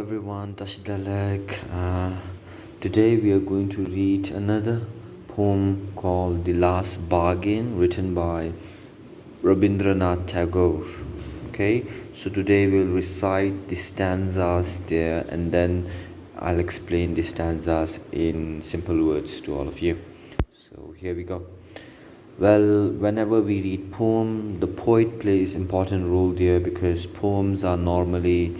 everyone, Tashidalek. Today we are going to read another poem called The Last Bargain, written by Rabindranath Tagore. Okay, so today we'll recite the stanzas there and then I'll explain the stanzas in simple words to all of you. So here we go. Well, whenever we read poem, the poet plays important role there because poems are normally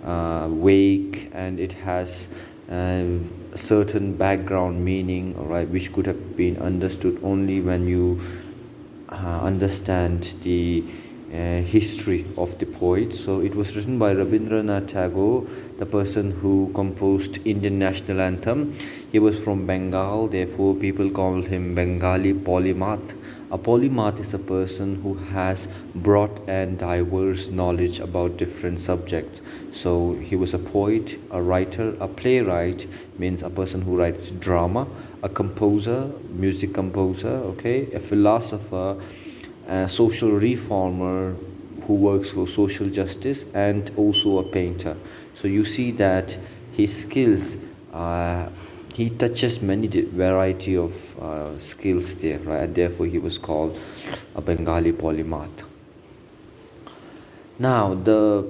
vague and it has a certain background meaning, alright, which could have been understood only when you understand the history of the poet. So it was written by Rabindranath Tagore, the person who composed Indian national anthem. He was from Bengal, therefore people called him Bengali polymath. A polymath is a person who has broad and diverse knowledge about different subjects. So he was a poet, a writer, a playwright, means a person who writes drama, a composer, music composer, okay, a philosopher, a social reformer who works for social justice, and also a painter. So you see that his skills, he touches many variety of skills there, right? And therefore he was called a Bengali polymath. Now the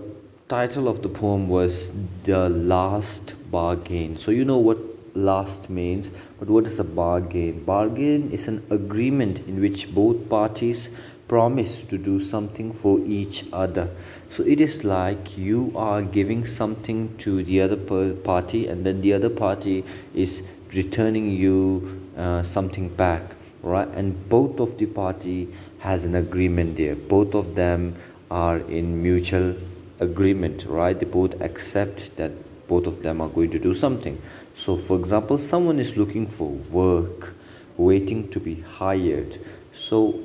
title of the poem was The Last Bargain. So you know what last means, but what is a bargain? Bargain is an agreement in which both parties promise to do something for each other. So it is like you are giving something to the other party and then the other party is returning you something back, right? And both of the party has an agreement there. Both of them are in mutual agreement, right? They both accept that both of them are going to do something. So for example, someone is looking for work, waiting to be hired. So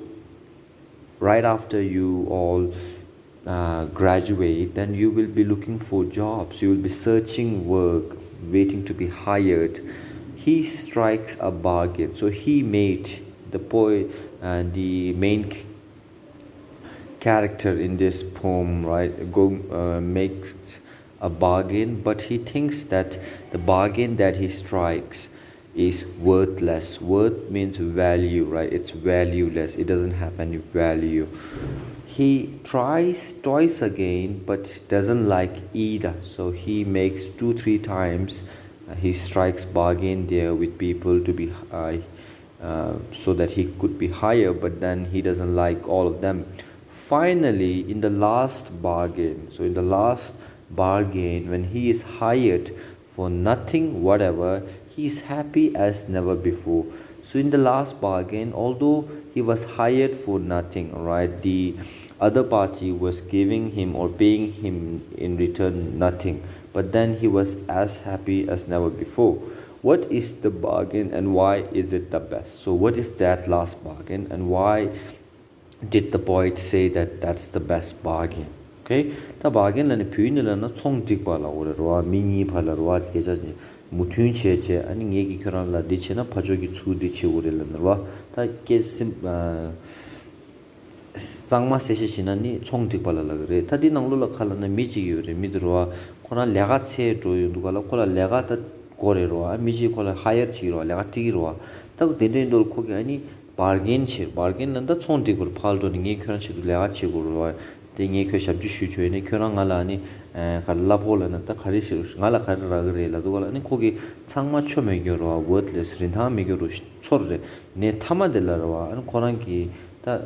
right after you all graduate, then you will be looking for jobs, you will be searching work, waiting to be hired. He strikes a bargain. So he made the poet, the main character in this poem, right, makes a bargain, but he thinks that the bargain that he strikes is worthless. Worth means value, right? It's valueless. It doesn't have any value. He tries twice again, but doesn't like either. So he makes 2-3 times. He strikes bargain there with people to be so that he could be higher, but then he doesn't like all of them. Finally, in the last bargain, so in the last bargain, when he is hired for nothing whatever, he is happy as never before. So in the last bargain, although he was hired for nothing, right, the other party was giving him or paying him in return nothing, but then he was as happy as never before. What is the bargain and why is it the best? So what is that last bargain and why did the poet say that that's the best bargain? Okay, the bargain lani pyun lana chong dik bala ore ro mingi phala ro at geja muthun cheche ani ngegi kran la dichena phajogi chu dichi ore lana ro ta kesim sangma sese sinani chong dik bala la gre ta di nanglo la khala na miji yore midro khona lega che ro yu gala khola lega ta gore ro miji khola higher chi ro lega ti ro ta den dol khogi ani bargain che bargain nanda chong dik ro phal do ngi khran chi lega chi ro ting이 그 샵지 슈추에네 교랑 알아니 갈라 볼라는 딱 가리시 갈라 가르라 그래라 도가라니 거기 창마초 매겨로 워드레스 린타 매겨로 초르레 네 타마델라와 안 고란기 다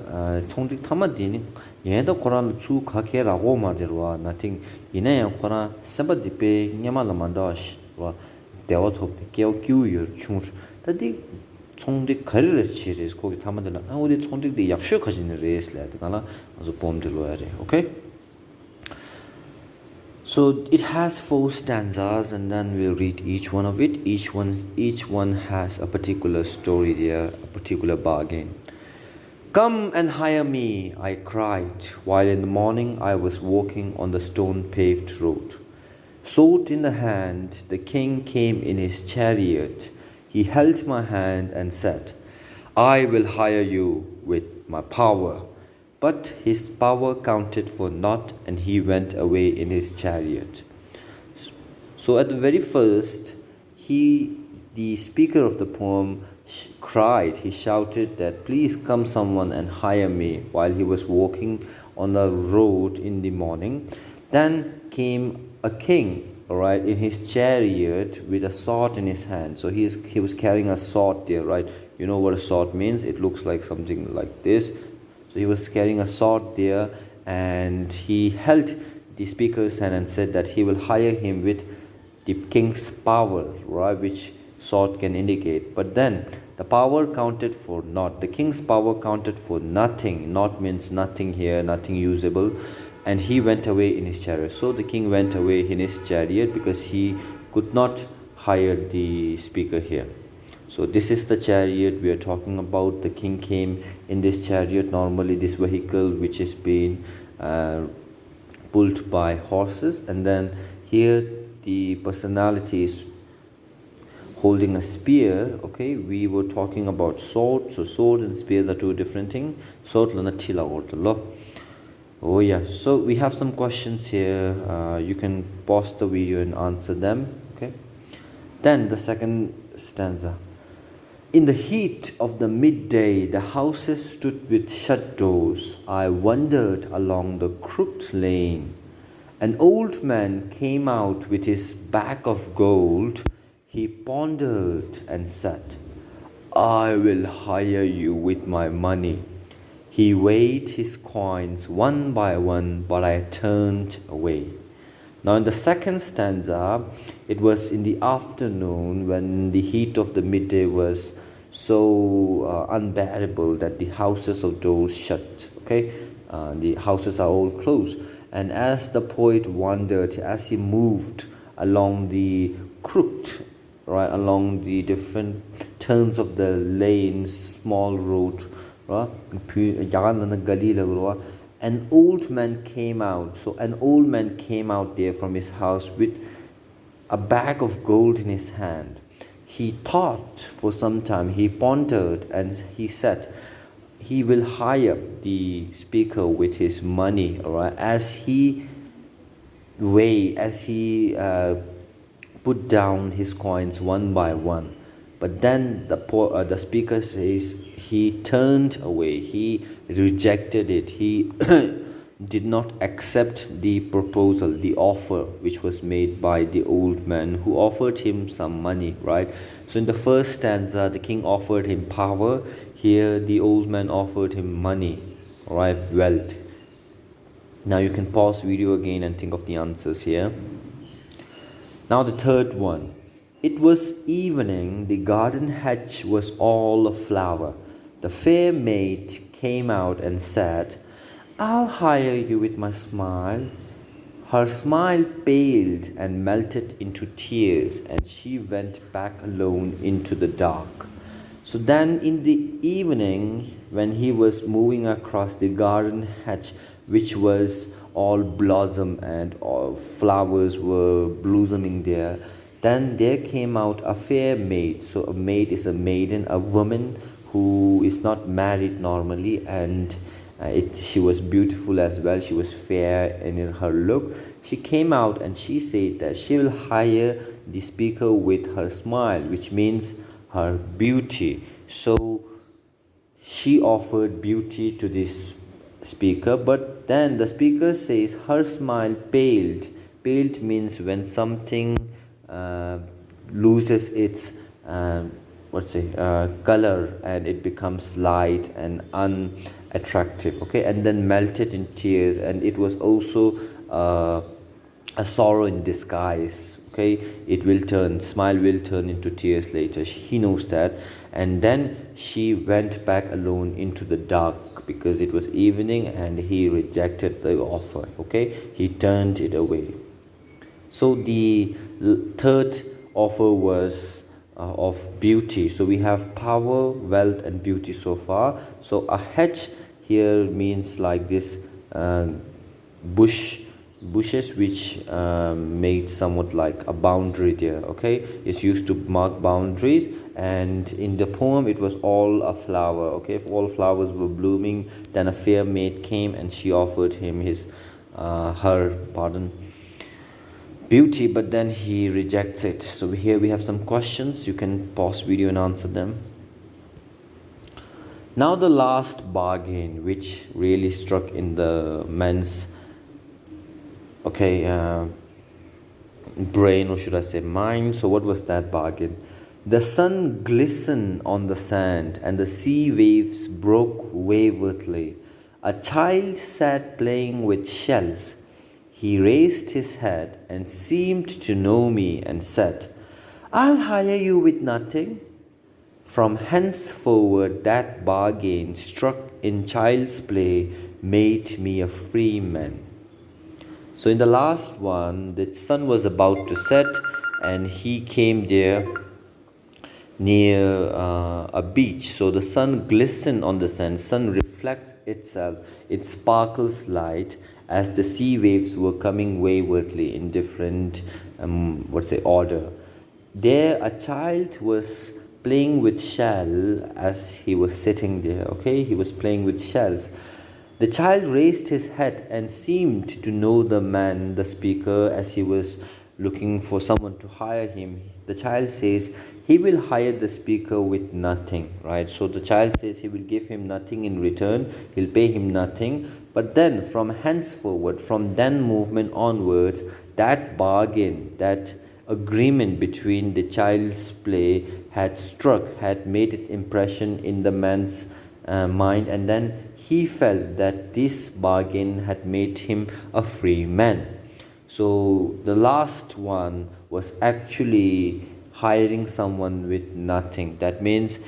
총직 타마디니 얘도 고란 주 가게라고 말이로와 nothing 이내야 고란 세바디페 냐말라만다시 와 대어톱 개오 규요 충 다디 총직 가르르 시리즈 거기 타마들라 우리 총직도 약속 가지는 레스라 되잖아 아주 봄들로 해야 돼. Okay, so it has 4 stanzas and then we'll read each one of it. Each one has a particular story there, a particular bargain. Come and hire me, I cried, while in the morning I was walking on the stone-paved road. Sword in the hand, the king came in his chariot. He held my hand and said, I will hire you with my power. But his power counted for naught, and he went away in his chariot. So at the very first, the speaker of the poem, cried, he shouted that, please come someone and hire me, while he was walking on the road in the morning. Then came a king, right, in his chariot with a sword in his hand. So he was carrying a sword there, right? You know what a sword means? It looks like something like this. So he was carrying a sword there, and he held the speaker's hand and said that he will hire him with the king's power, right, which sword can indicate. But then the power counted for naught. The king's power counted for nothing. Naught means nothing here, nothing usable. And he went away in his chariot. So the king went away in his chariot because he could not hire the speaker here. So this is the chariot we are talking about. The king came in this chariot. Normally this vehicle which is being pulled by horses, and then here the personality is holding a spear. Okay, we were talking about sword. So sword and spears are two different things. Sword lana thila ortalo. Oh yeah, so we have some questions here. You can pause the video and answer them. Okay, then the second stanza. In the heat of the midday, the houses stood with shut doors. I wandered along the crooked lane. An old man came out with his bag of gold. He pondered and said, I will hire you with my money. He weighed his coins one by one, but I turned away. Now in the second stanza, it was in the afternoon when the heat of the midday was so unbearable that the houses of doors shut. Okay, the houses are all closed. And as the poet wandered, as he moved along the crooked, right, along the different turns of the lanes, small road, right, an old man came out. So an old man came out there from his house with a bag of gold in his hand. He thought for some time, he pondered, and he said he will hire the speaker with his money, all right, as he put down his coins one by one. But then the speaker says he turned away, he rejected it, he did not accept the proposal, the offer which was made by the old man who offered him some money, right? So in the first stanza, the king offered him power. Here, the old man offered him money, right, wealth. Now you can pause video again and think of the answers here. Now the third one. It was evening, the garden hedge was all aflower. The fair maid came out and said, I'll hire you with my smile. Her smile paled and melted into tears, and she went back alone into the dark. So then in the evening, when he was moving across the garden hedge, which was all blossom and all flowers were blossoming there, then there came out a fair maid. So a maid is a maiden, a woman who is not married normally, and she was beautiful as well. She was fair in her look. She came out and she said that she will hire the speaker with her smile, which means her beauty. So she offered beauty to this speaker, but then the speaker says her smile paled. Paled means when something loses its color and it becomes light and unattractive, okay, and then melted in tears, and it was also a sorrow in disguise, okay. It will turn, smile will turn into tears later. He knows that. And then she went back alone into the dark because it was evening, and he rejected the offer, okay. He turned it away. So the third offer was of beauty. So we have power, wealth, and beauty so far. So a hedge here means like this bushes which made somewhat like a boundary there, okay. It's used to mark boundaries, and in the poem it was all a flower, okay. If all flowers were blooming, then a fair maid came and she offered him beauty, but then he rejects it. So here we have some questions. You can pause video and answer them. Now the last bargain, which really struck in the man's brain, or should I say mind. So what was that bargain? The sun glistened on the sand, and the sea waves broke waywardly. A child sat playing with shells. He raised his head and seemed to know me and said, "I'll hire you with nothing." From henceforward, that bargain, struck in child's play, made me a free man. So in the last one, the sun was about to set, and he came there near a beach. So the sun glistened on the sand. Sun reflects itself. It sparkles light as the sea waves were coming waywardly in different, order. There, a child was playing with shell as he was sitting there. Okay, he was playing with shells. The child raised his head and seemed to know the man, the speaker, as he was looking for someone to hire him. The child says he will hire the speaker with nothing, right? So the child says he will give him nothing in return, he'll pay him nothing. But then from henceforward, from then movement onwards, that bargain, that agreement between the child's play had struck, had made its impression in the man's mind, and then he felt that this bargain had made him a free man. So the last one was actually hiring someone with nothing. That means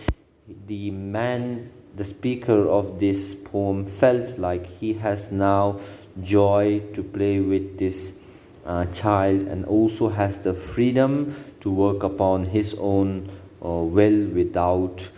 the man, the speaker of this poem, felt like he has now joy to play with this child, and also has the freedom to work upon his own will without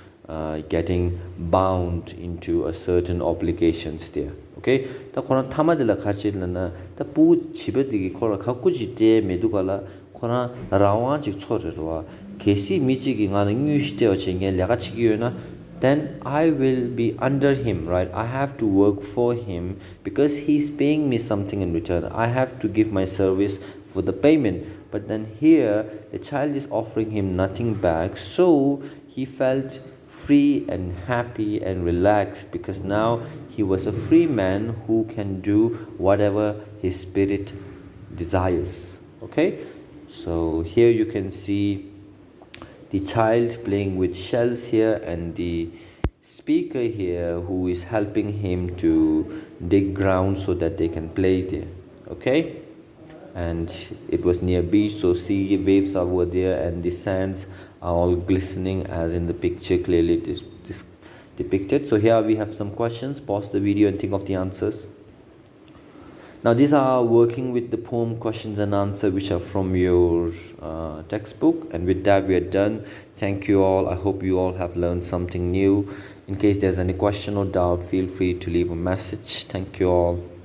getting bound into a certain obligations there. Okay, ta khona thamadila khachilana ta pu chibedigi khora khakuji te medugala khona rawa chik chorerwa kesi michigi ngana nyushte ochenge lega chigiyona, then I will be under him, right? I have to work for him because he's paying me something in return. I have to give my service for the payment. But then here the child is offering him nothing back, so he felt free and happy and relaxed, because now he was a free man who can do whatever his spirit desires. Okay, so here you can see the child playing with shells here, and the speaker here who is helping him to dig ground so that they can play there. Okay, and it was near beach, so sea waves are over there, and the sands are all glistening as in the picture clearly it is depicted. So here we have some questions. Pause the video and think of the answers. Now these are working with the poem questions and answer, which are from your textbook, and with that we are done. Thank you all. I hope you all have learned something new. In case there's any question or doubt, feel free to leave a message. Thank you all.